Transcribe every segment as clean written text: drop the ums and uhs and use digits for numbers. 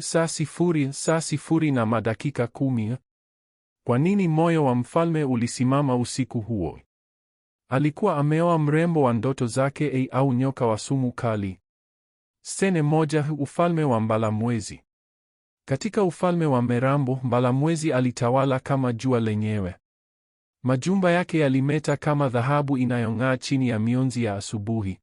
Saa sifuri na madakika 10. Kwa nini moyo wa mfalme ulisimama usiku huo? Alikuwa ameoa mrembo wa ndoto zake au nyoka wa sumu kali? Sene moja, ufalme wa Mbalamwezi. Katika ufalme wa Merambo, Mbalamwezi alitawala kama jua lenyewe. Majumba yake yalimeta kama dhahabu inayong'aa chini ya mionzi ya asubuhi.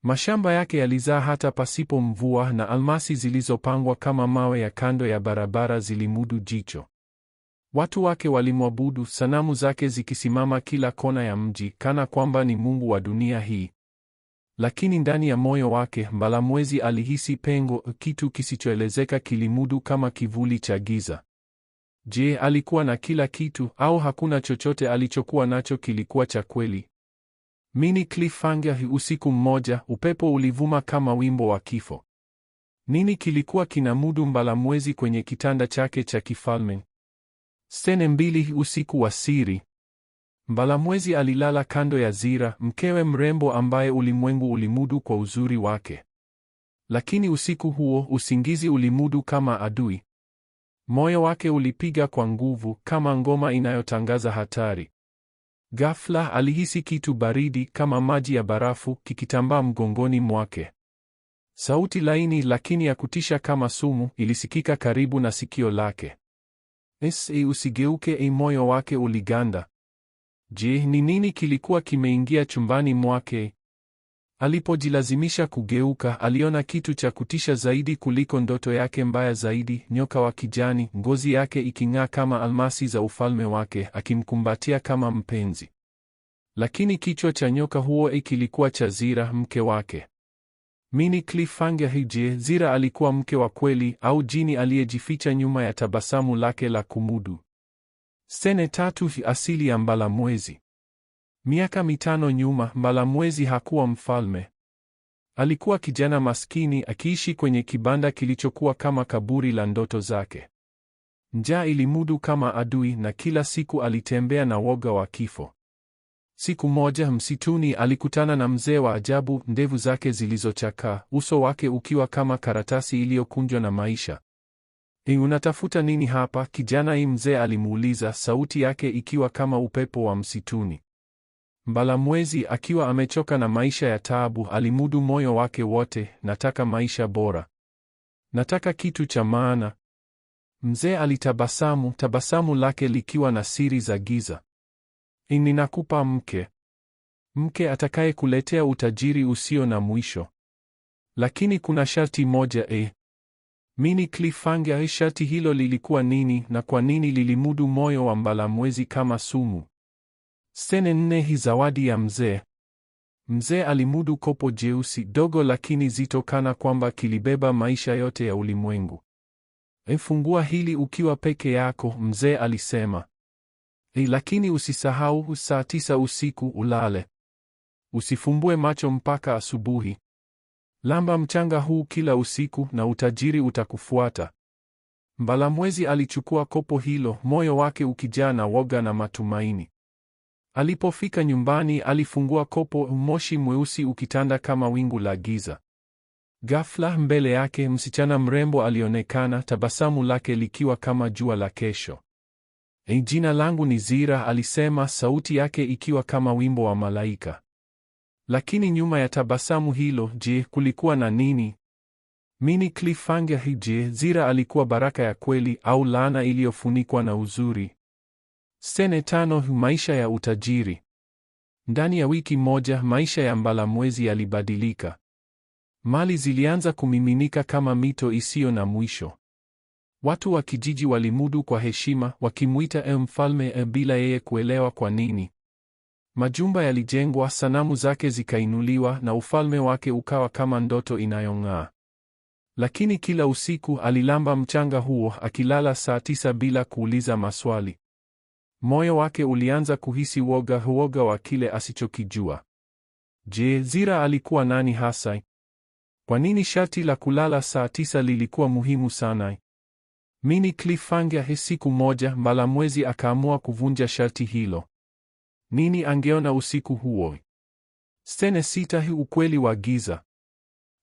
Mashamba yake yalizaa hata pasipo mvua, na almasi zilizopangwa kama mawe ya kando ya barabara zilimudu jicho. Watu wake walimwabudu, sanamu zake zikisimama kila kona ya mji, kana kwamba ni mungu wa dunia hii. Lakini ndani ya moyo wake, Mbalamwezi alihisi pengo, kitu kisichoelezeka kilimudu kama kivuli cha giza. Je, alikuwa na kila kitu, au hakuna chochote alichokuwa nacho kilikuwa cha kweli? Mini cliffhanger. Usiku mmoja, upepo ulivuma kama wimbo wa kifo. Nini kilikuwa kinamudu Mbalamwezi kwenye kitanda chake cha kifalme? Sene 2. Usiku wa siri. Mbalamwezi alilala kando ya Zira, mkewe mrembo ambaye ulimwengu ulimudu kwa uzuri wake. Lakini usiku huo, usingizi ulimudu kama adui. Moyo wake ulipiga kwa nguvu, kama ngoma inayotangaza hatari. Ghafla alihisi kitu baridi kama maji ya barafu kikitambaa mgongoni mwake. Sauti laini lakini ya kutisha kama sumu ilisikika karibu na sikio lake. Usigeuke. Moyo wake uliganda. Je, ni nini kilikuwa kimeingia chumbani mwake? Alipojilazimisha kugeuka, aliona kitu cha kutisha zaidi kuliko ndoto yake mbaya zaidi, nyoka wa kijani, ngozi yake iking'aa kama almasi za ufalme wake, akimkumbatia kama mpenzi. Lakini kichwa cha nyoka huo kilikuwa cha Zira, mke wake. Mini cliffhanger. Je, Zira alikuwa mke wa kweli au jini aliyejificha nyuma ya tabasamu lake la kumudu? Sene 3. Asili ya Mbalamwezi. Miaka 5 nyuma, Mbalamwezi hakuwa mfalme. Alikuwa kijana maskini akiishi kwenye kibanda kilichokuwa kama kaburi la ndoto zake. Njaa ilimudu kama adui na kila siku alitembea na woga wa kifo. Siku moja msituni alikutana na mzee wa ajabu, ndevu zake zilizochakaa, uso wake ukiwa kama karatasi iliyokunjwa na maisha. Unatafuta nini hapa kijana? Mzee alimuuliza, sauti yake ikiwa kama upepo wa msituni. Mbalamwezi akiwa amechoka na maisha ya taabu, alimudu moyo wake wote, nataka maisha bora. Nataka kitu cha maana. Mzee alitabasamu, tabasamu lake likiwa na siri za giza. Ninakupa mke. Mke atakaye kuletea utajiri usio na mwisho. Lakini kuna sharti moja. Mini cliffhanger. Sharti hilo lilikuwa nini, na kwa nini lilimudu moyo wa Mbalamwezi kama sumu? Sene 4. Zawadi ya mzee. Mzee alimudu kopo jeusi dogo lakini zito kana kwamba kilibeba maisha yote ya ulimwengu. Fungua hili ukiwa peke yako, mzee alisema. Lakini usisahau, saa 9 usiku ulale. Usifumbue macho mpaka asubuhi. Lamba mchanga huu kila usiku na utajiri utakufuata. Mbalamwezi alichukua kopo hilo, moyo wake ukijaa na woga na matumaini. Alipofika nyumbani, alifungua kopo, moshi mweusi ukitanda kama wingu la giza. Ghafla mbele yake msichana mrembo alionekana, tabasamu lake likiwa kama jua la kesho. Jina langu ni Zira, alisema, sauti yake ikiwa kama wimbo wa malaika. Lakini nyuma ya tabasamu hilo, je, kulikuwa na nini? Mini cliffhanger. Je, Zira alikuwa baraka ya kweli au laana iliyofunikwa na uzuri? Sene 5. Maisha ya utajiri. Ndani ya wiki moja, maisha ya Mbalamwezi yalibadilika. Mali zilianza kumiminika kama mito isiyo na mwisho. Watu wa kijiji walimudu kwa heshima, wakimuita mfalme bila yeye kuelewa kwa nini. Majumba yalijengwa, sanamu zake zikainuliwa, na ufalme wake ukawa kama ndoto inayong'aa. Lakini kila usiku alilamba mchanga huo, akilala saa 9 bila kuuliza maswali. Moyo wake ulianza kuhisi woga wa kile asichokijua. Je, Zira alikuwa nani hasa? Kwa nini sharti la kulala saa 9 lilikuwa muhimu sana? Mini cliffhanger. Siku moja Mbalamwezi akaamua kuvunja sharti hilo. Nini angeona usiku huo? Sene 6. Ukweli wa giza.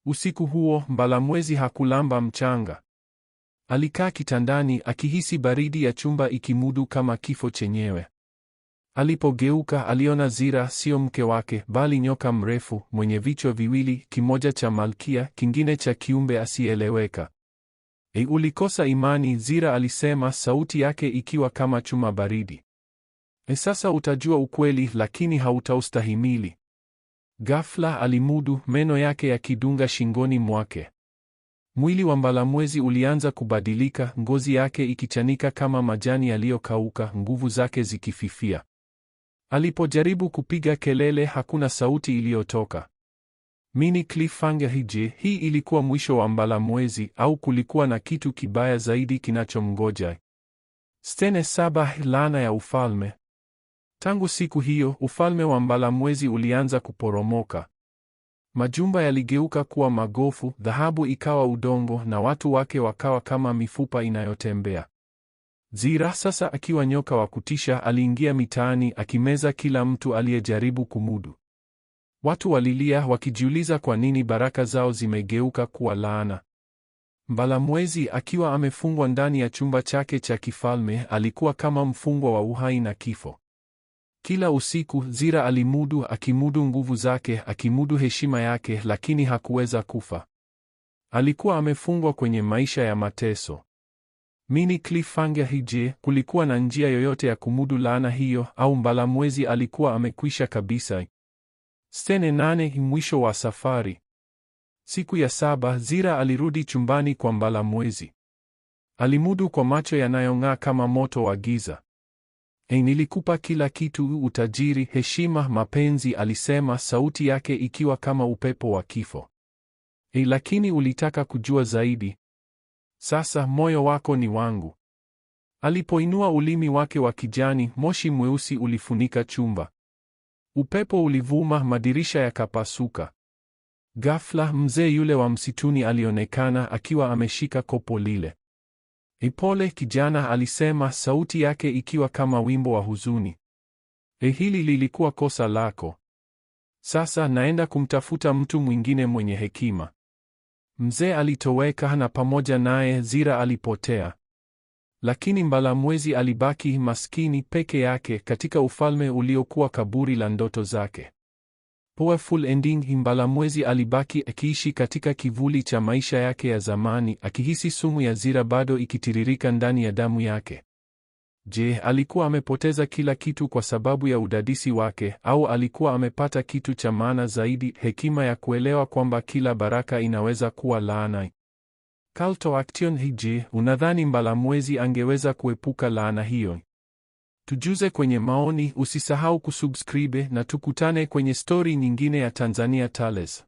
Usiku huo Mbalamwezi hakulamba mchanga. Alikaa kitandani akihisi baridi ya chumba ikimudu kama kifo chenyewe. Alipogeuka aliona Zira, sio mke wake, bali nyoka mrefu mwenye vichwa viwili, kimoja cha malkia, kingine cha kiumbe asiyeeleweka. Ulikosa imani, Zira alisema, sauti yake ikiwa kama chuma baridi. Sasa utajua ukweli, lakini hautaustahimili. Ghafla alimudu, meno yake yakidunga shingoni mwake. Mwili wa Mbalamwezi ulianza kubadilika, ngozi yake ikichanika kama majani yaliyokauka, nguvu zake zikififia. Alipojaribu kupiga kelele, hakuna sauti iliyotoka. Mini cliffhanger hije, hii ilikuwa mwisho wa Mbalamwezi au kulikuwa na kitu kibaya zaidi kinachomngoja? Stene 7, laana ya ufalme. Tangu siku hiyo, ufalme wa Mbalamwezi ulianza kuporomoka. Majumba yaligeuka kuwa magofu, dhahabu ikawa udongo, na watu wake wakawa kama mifupa inayotembea. Zira, sasa akiwa nyoka wa kutisha, aliingia mitaani akimeza kila mtu aliyejaribu kumudu. Watu walilia wakijiuliza kwa nini baraka zao zimegeuka kuwa laana. Mbalamwezi akiwa amefungwa ndani ya chumba chake cha kifalme, alikuwa kama mfungwa wa uhai na kifo. Kila usiku Zira alimudu, akimudu nguvu zake, akimudu heshima yake, lakini hakuweza kufa. Alikuwa amefungwa kwenye maisha ya mateso. Mini cliffhanger hije, kulikuwa na njia yoyote ya kumudu laana hiyo, au Mbalamwezi alikuwa amekwisha kabisa? Stene 8, mwisho wa safari. Siku ya 7 Zira alirudi chumbani kwa Mbalamwezi. Alimudu kwa macho yanayong'aa kama moto wa giza. Nilikupa kila kitu, utajiri, heshima, mapenzi, alisema, sauti yake ikiwa kama upepo wa kifo. Lakini ulitaka kujua zaidi. Sasa moyo wako ni wangu. Alipoinua ulimi wake wa kijani, moshi mweusi ulifunika chumba. Upepo ulivuma, madirisha yakapasuka. Ghafla mzee yule wa msituni alionekana akiwa ameshika kopo lile. Pole kijana, alisema, sauti yake ikiwa kama wimbo wa huzuni. Hili lilikuwa kosa lako. Sasa naenda kumtafuta mtu mwingine mwenye hekima. Mzee alitoweka na pamoja naye Zira alipotea. Lakini Mbalamwezi alibaki maskini peke yake katika ufalme uliokuwa kaburi la ndoto zake. Powerful ending. Mbalamwezi alibaki akiishi katika kivuli cha maisha yake ya zamani, akihisi sumu ya Zira bado ikitiririka ndani ya damu yake. Je, alikuwa amepoteza kila kitu kwa sababu ya udadisi wake, au alikuwa amepata kitu cha maana zaidi, hekima ya kuelewa kwamba kila baraka inaweza kuwa laana? Call to action hije, unadhani Mbalamwezi angeweza kuepuka laana hiyo? Tujuze kwenye maoni, usisahau kusubscribe na tukutane kwenye stori nyingine ya Tanzania Tales.